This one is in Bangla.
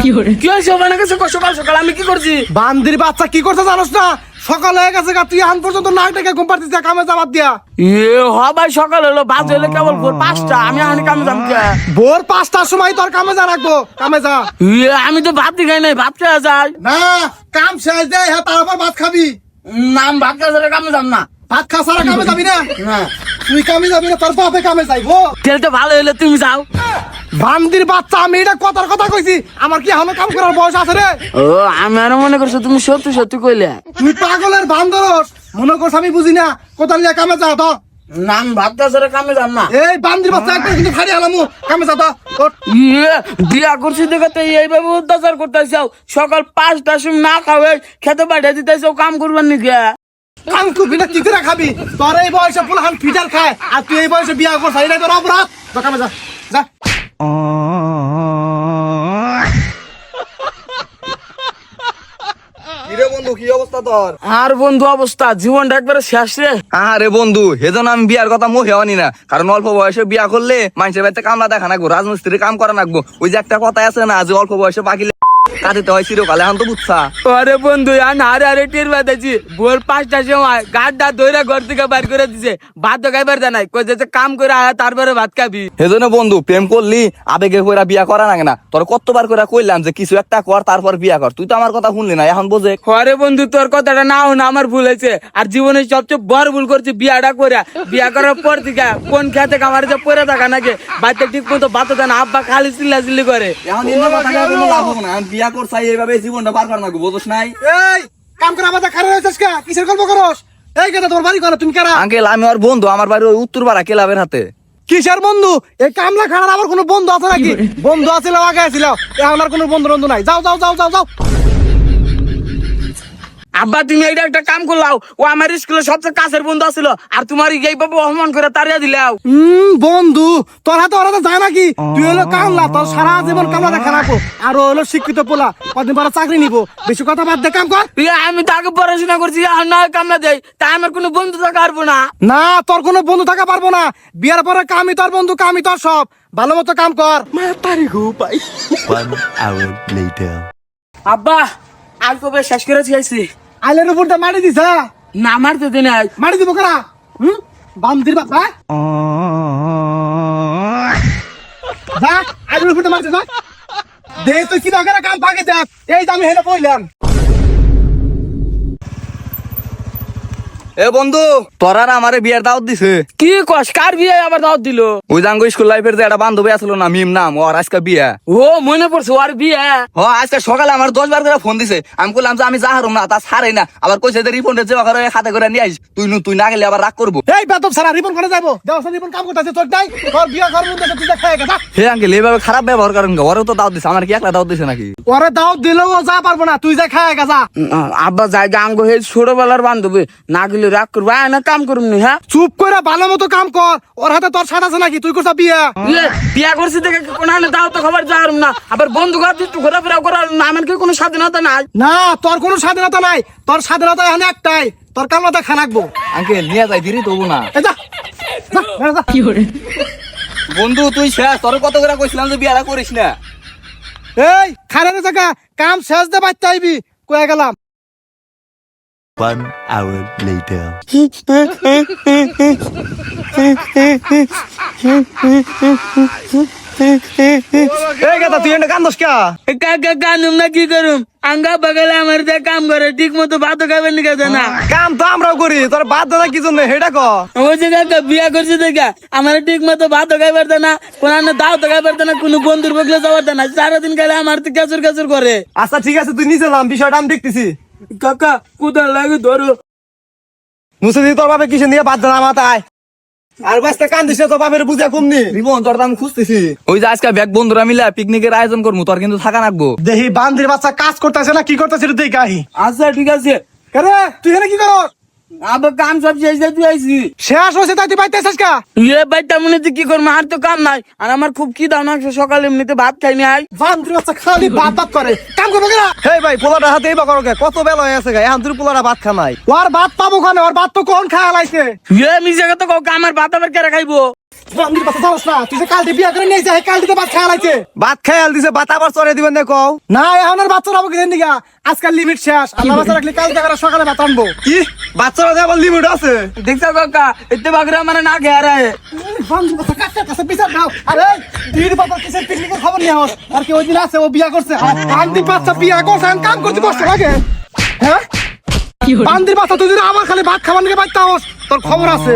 কি হয়েছে ওখানে গেছে সকাল সকাল আমি কি করছি? বান্দির বাচ্চা কি করছে জানোস না? সকাল হয়ে গেছে তুই আন পর্যন্ত নাক ডেকে ঘুম পাড়তিস কামে যাবার দিয়া। ভাই সকাল হলো বাজ হলে কেবল ভোর 5টা আমি এখন কামে যাম কে? ভোর 5টার সময় তোর কামে যা রাখবো, কামে যা। আমি তো ভাত খাই নাই, ভাত খেয়ে যাই না কাম শেষ দেয় হ্যাঁ তারপর ভাত খাবি। নাম ভাত খেয়ে কামে যাম না। ভাত খা সারা কামে যাবি না? হ্যাঁ তুই কামে যাবি না, তোর বাপে কামে যাইবো। খেলতে ভালো হলে তুমি যাও। বান্দির বাচ্চা আমি এটা কথার কথা কইছি, আমার কি এখনো কাম করার বয়স আছে রে? ও আমি আরো মনে করছো তুমি সত্যি সত্যি কইলে। তুই পাগলের বান্দরস মনে করছ আমি বুঝি না। কোথায় নিয়ে কামে যা তো। নাম ভাত খেয়ে কামে যাম না। এই বান্দির বাচ্চা একটা কিন্তু ফাড়ি আলামু, কামে যা তো। বিয়া করছি দেখে তো এইভাবে অত্যাচার করতেছাও। সকাল 5টার সময় না খাওয়া খেতে পাঠিয়ে দিতেছাও, কাম করবার নাকি? কাম করবি না কি করে খাবি? তোর এই বয়সে পুলাহান ফিটার খায় আর তুই এই বয়সে বিয়া করছ, এটা তোর অপরাধ। তো কামে যা যা। কিরে বন্ধু কি অবস্থা তোর? আর বন্ধু অবস্থা জীবনটা একবারে শেষ রে। আরে বন্ধু সেজন্য আমি বিয়ার কথা মুখে আনি না, কারণ অল্প বয়সে বিয়া করলে মানুষের বাড়িতে কামলা দেখা নাকবো, রাজমিস্ত্রি কাম করা নাকবো। ওই যে একটা কথা আছে না, যে অল্প বয়সে পাকিলে কাটিতে হয় চিরকালে, এখন তো বুঝছা। আরে বন্ধু আরে টের পাইতেছি ভোর 5টার সময় গাড়টা ধরে ঘর থেকে বাইর করে দিছে। ভাত তো খাইবার জানাই কই যে কাম করে আয়া তারপরে ভাত খাবি। সেজন্য বন্ধু প্রেম করলি আবেগে কইরা বিয়া করা নাগে না। তোর কতবার করে কইলাম যে কিছু একটা কর তারপর বিয়া কর, তুই তো আমার কথা শুনলি না, এখন বোঝে। আরে বন্ধু তোর কথাটা নাও না, আমার ভুল হয়েছে। আর জীবনে সবচেয়ে বড় ভুল করছি বিয়াটা করে। বিয়া করার পর থেকে কোন খেতে কামার যে পরে থাকা নাকি বাচ্চা ঠিক মতো ভাত দেন, আব্বা খালি চিল্লাচিল্লি করে। এখন এমনি কথা কয়ে কোনো লাভ হবে না, এখন বিয়া করছাই এইভাবে জীবনটা পার করা নাগবো, বুঝছ নাই? এই কাম করে আমাদের খারাপ হয়েছিস কা? কিসের গল্প করস? এই কথা তোর বাড়ি কর, তুমি কারা? আঙ্কেল আমি আর বন্ধু, আমার বাড়ি ওই উত্তর পাড়া ক্লাবের হাতে। কিসের বন্ধু? এই কামলা খাড়ার আমার কোনো বন্ধু আছে নাকি? বন্ধু আছিল আগে আছিল, এখন আর কোনো বন্ধু বন্ধু নাই। যাও যাও যাও যাও যাও। আব্বা তুমি এইটা একটা কাম করলাও, ও আমার স্কুলের সবচেয়ে কাছের বন্ধু আছিল, আর তোমার এইভাবে অপমান করে তাড়িয়ে দিলাও। বন্ধু তোর হাতে ওরা তো যায় নাকি? তুই হলো কামলা, তোর সারা জীবন কামলা দেখা রাখো। আর ও হলো শিক্ষিত পোলা, কদিন পরে চাকরি নিবো। বেশি কথা বাদ দে, কাম কর। আমি তো আগে পড়াশোনা করছি, আর না কামলা দেয়, তাই আমার কোনো বন্ধু থাকা পারবো না। না তোর কোনো বন্ধু থাকা পারবো না। বিয়ার পরে কামই তোর বন্ধু, কামই তোর সব। ভালো মতো কাম কর। One hour later. আব্বা আর কবে শেষ করে চাইছি আইলের উপরটা মারি দিছ? না মারতে দিন মারি দিব কারা? বান্দির বাচ্চা যা, আইলের উপরটা মারতে যা। দে তুই কি দরকার কাম পাকে দেখ। এই যে আমি হেলে পড়লাম। এ বন্ধু তোর আর আমারে বিয়ার দাওয়াত দিছে। কি কস? কার বিয়ে আবার দাওয়াত দিল? ওই জাঙ্গো স্কুল লাইফের যে একটা বান্ধবী আসলো না, মিম নাম, ওর আজকে বিয়া। ও মনে পড়ছে ওর বিয়ে। আজকে সকালে আমার 10 বার করে ফোন দিছে। আমি বললাম যে আমি যাহারম না, তা ছাড়াই না। আবার কইছে যে রিপোর্টে যে ওখানে হাতে করে নিয়ে আইস, তুই না গেলে আবার রাগ করবো। এই বেতব সারা রিপন করে যাবো। দেওয়া রিপন কাম করতেছে তোর নাই। তোর বিয়া ঘর মধ্যে তুই যা খায় গেছা। হে আঙ্কেল এইভাবে খারাপ ব্যবহার করেন, ওরও তো দাওয়াত দিছে, আমার কি একলা দাওয়াত দিছে নাকি? ওরে দাও দিলেও ও যা পারবো না, তুই যা খায় গেছা। আব্বা জায়গা আঙ্গ হে ছোটবেলার বান্ধবী, না গেলে রাগ করবো। না কাম করুন নি। হ্যাঁ চুপ করে ভালো মতো কাম কর। ওর হাতে তোর সাথ আছে নাকি? তুই করছ বিয়া? বিয়া করছি দেখে কোন দাও তো খবর যাওয়ার না। আবার বন্ধু ঘর একটু ঘোরাফেরা করার না, আমার কি কোনো স্বাধীনতা নাই? না তোর কোনো স্বাধীনতা নাই। তোর স্বাধীনতা এখানে একটাই, তোর কামলাতে খানাকবো। আঙ্কেল নিয়ে যাই দিরি তবু না। এই যা যা, বেড়া যা। বন্ধু তুই শেষ, তোর কত করে কইছিলাম যে বিয়াটা করিস না। এই খারাপ জায়গা কাম শেষ দে বাইতে আইবি, কয়ে গেলাম। One hour later. এই কথা তুই এনে কান্দস কে? কাকা কানুম না কি করুম? আঙ্গা বাগালে আমার যে কাম করে ঠিক মতো ভাত খাবেন নি কেন না? কাম তো আমরাও করি, তোর বাদ দাদা কি জন্য হেটা ক? ওই যে কাকা বিয়া করছি দেখা আমার ঠিক মতো ভাত খাইবার দেয় না, কোন দাও তো খাইবার দেয় না, কোনো বন্ধুর বগলে যাওয়ার দেয় না। সারাদিন গেলে আমার তো কাচুর কাচুর করে। আচ্ছা ঠিক আছে তুই নিচে নাম, বিষয়টা আমি দেখতেছি। কাকা কোথায় লাগে ধরো। মুছে দি তোর বাপে কিসে নিয়ে বাদ দাদা মাথায়। আর বাস্তে কান্দিস তোর বাপের বুঝা কমনি। রিবন তোর আমি খুঁজতেছি। ওই যে আজকে ব্যাগ বন্ধুরা মিলে পিকনিকের আয়োজন করবো, তোর কিন্তু থাকা নাকবো। দেখি বান্দির বাচ্চা কাজ করতেছে না কি করতেছে দেখি আহি। আচ্ছা ঠিক আছে। আরে তুই এখানে কি করস? আবার কাম সব শেষ তুই আইসি। শেষ হয়েছে তাই তুই বাইতে আসিস কা? বাইটা মনে কি করবো, আর তো কাম নাই। আর আমার খুব কি দাও না, সকালে এমনিতে ভাত খাই নাই। বান্দির বাচ্চা খালি ভাত ভাত করে, কাম করবো কেনা? হেই ভাই পোলাটা হাতে এই বাকর কত বেলা হয়ে আছে, এখন তুই পোলাটা ভাত খা নাই। ওর ভাত পাবো খানে, ওর ভাত তো কোন খায় লাইছে। মিশে কথা কাউ আমার ভাত আবার কেরা খাইবো? বান্দির বাচ্চা জানোস না তুই যে কালকে বিয়া করে নিয়ে যাই কালকে ভাত খাওয়া লাগছে ভাত খেয়াল দিছে ভাত আবার চড়ে দিবেন দেখো না এখন আর বাচ্চা রাখবো কিনা দিঘা আজকাল লিমিট শেষ আল্লাহ বাচ্চা রাখলে কাল দেখার সকালে ভাত আনবো কি বাচ্চারা আবার লিমিট আছে দেখছো কাকা এতে বাগরা মানে না খেয়ে রে বান্দির বাচ্চা কাটতে কাছে বিচার দাও আরে দিদির বাচ্চা কিসের পিকনিকের খবর নিয়ে আস আর কি ওই দিন আছে ও বিয়া করছে বান্দির বাচ্চা বিয়া করছে এখন কাম করতে বসতে লাগে হ্যাঁ বান্দির বাচ্চা তুই যদি আমার খালি ভাত খাবার নিয়ে বাইতে আস তোর খবর আছে